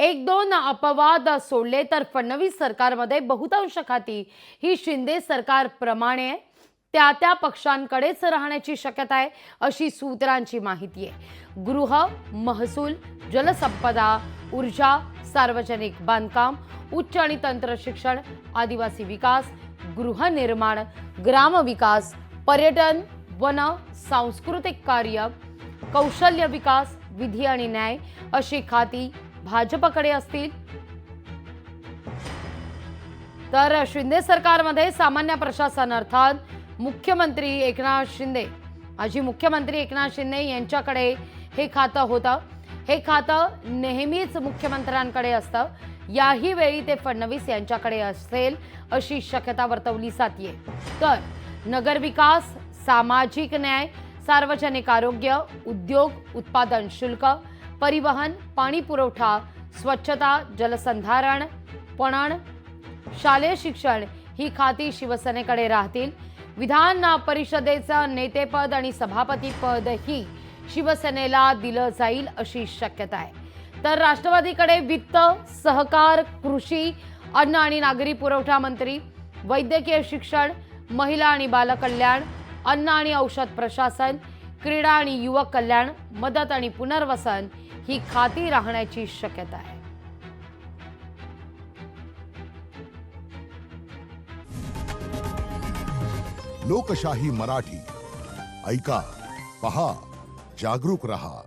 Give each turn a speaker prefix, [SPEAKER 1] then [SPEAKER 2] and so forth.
[SPEAKER 1] एक दोन अपवाद सोडले तर फडणवीस सरकारमध्ये बहुतांश खाती ही शिंदे सरकारप्रमाणे त्या त्या पक्षांकडेच राहण्याची शक्यता आहे, अशी सूत्रांची माहिती आहे। गृह, महसूल, जलसंपदा, ऊर्जा, सार्वजनिक बांधकाम, उच्च आणि तंत्र शिक्षण, आदिवासी विकास, गृहनिर्माण, ग्रामविकास, पर्यटन, वन, सांस्कृतिक कार्य, कौशल्य विकास, विधी आणि न्याय अशी खाती भाजपकडे असतील। तर शिंदे सरकारमध्ये सामान्य प्रशासन अर्थात मुख्यमंत्री एकनाथ शिंदे, माजी मुख्यमंत्री एकनाथ शिंदे यांच्याकडे हे खातं होतं। हे खातं नेहमीच मुख्यमंत्र्यांकडे असतं, याही वेळी ते फडणवीस यांच्याकडे असेल अशी शक्यता वर्तवली जाते। तर नगरविकास, सामाजिक न्याय, सार्वजनिक आरोग्य, उद्योग, उत्पादन शुल्क, परिवहन, पाणी पुरवठा, स्वच्छता, जलसंधारण, पणन, शालेय शिक्षण ही खाती शिवसेनेकडे राहतील। विधान परिषदेचं नेतेपद आणि सभापती पद ही शिवसेनेला दिलं जाईल अशी शक्यता आहे। तर राष्ट्रवादीकडे वित्त, सहकार, कृषी, अन्न आणि नागरी पुरवठा मंत्री, वैद्यकीय शिक्षण, महिला आणि बालकल्याण, अन्न आणि औषध प्रशासन, क्रीडा आणि युवक कल्याण, मदत आणि पुनर्वसन ही खाती राहण्याची शक्यता आहे।
[SPEAKER 2] लोकशाही मराठी ऐका, पहा, जागरूक रहा।